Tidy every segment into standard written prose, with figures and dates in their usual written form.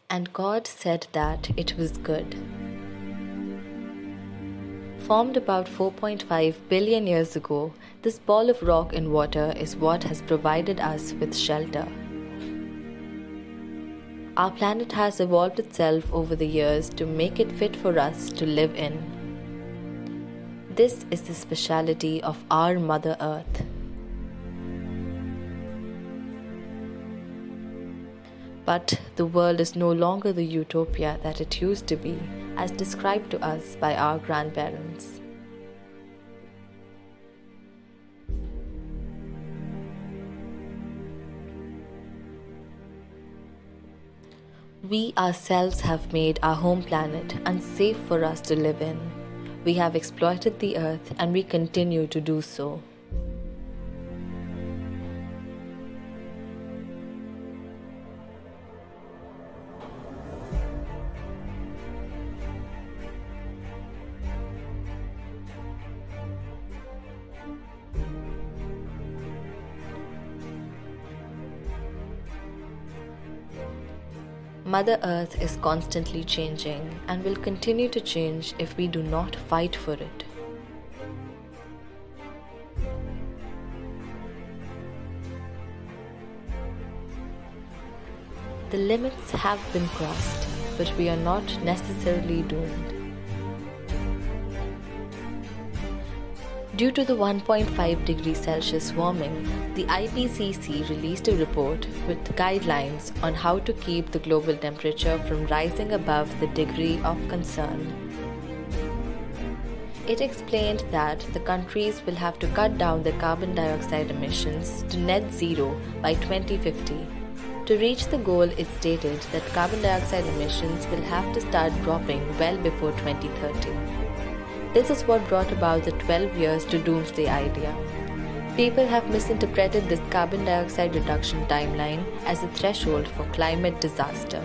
And God said that it was good. Formed about 4.5 billion years ago, this ball of rock and water is what has provided us with shelter. Our planet has evolved itself over the years to make it fit for us to live in. This is the speciality of our Mother Earth. But the world is no longer the utopia that it used to be, as described to us by our grandparents. We ourselves have made our home planet unsafe for us to live in. We have exploited the earth and we continue to do so. Mother Earth is constantly changing and will continue to change if we do not fight for it. The limits have been crossed, but we are not necessarily doomed. Due to the 1.5 degrees Celsius warming, the IPCC released a report with guidelines on how to keep the global temperature from rising above the degree of concern. It explained that the countries will have to cut down their carbon dioxide emissions to net zero by 2050. To reach the goal, it stated that carbon dioxide emissions will have to start dropping well before 2030. This is what brought about the 12 years to doomsday idea. People have misinterpreted this carbon dioxide reduction timeline as a threshold for climate disaster.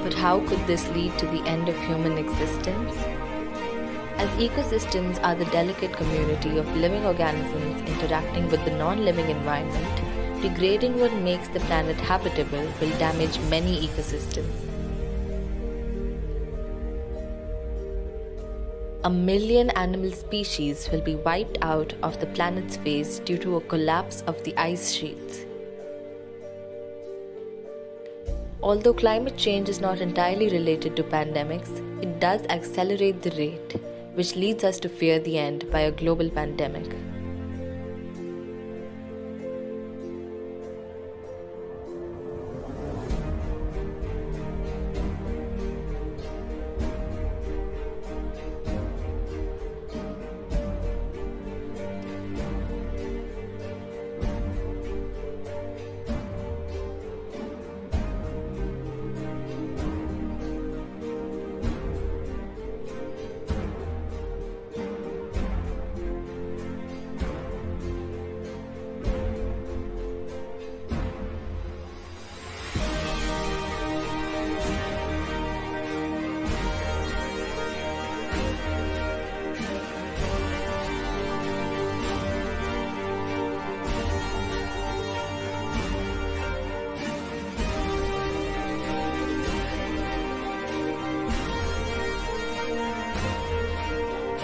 But how could this lead to the end of human existence? As ecosystems are the delicate community of living organisms interacting with the non-living environment, degrading what makes the planet habitable will damage many ecosystems. 1 million animal species will be wiped out of the planet's face due to a collapse of the ice sheets. Although climate change is not entirely related to pandemics, it does accelerate the rate, which leads us to fear the end by a global pandemic.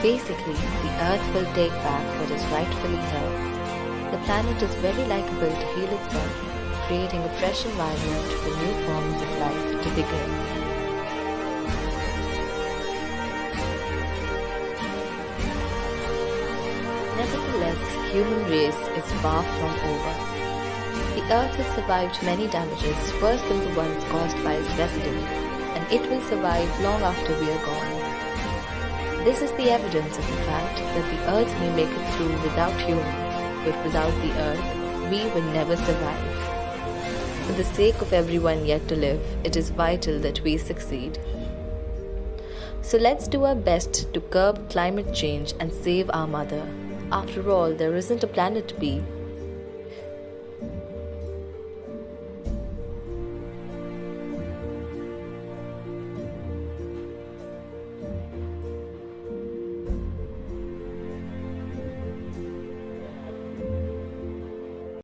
Basically, the Earth will take back what is rightfully hers. The planet is very likable to heal itself, creating a fresh environment for new forms of life to begin. Nevertheless, human race is far from over. The Earth has survived many damages worse than the ones caused by its residents, and it will survive long after we are gone. This is the evidence of the fact that the Earth may make it through without humans, but without the Earth, we will never survive. For the sake of everyone yet to live, it is vital that we succeed. So let's do our best to curb climate change and save our mother. After all, there isn't a planet B,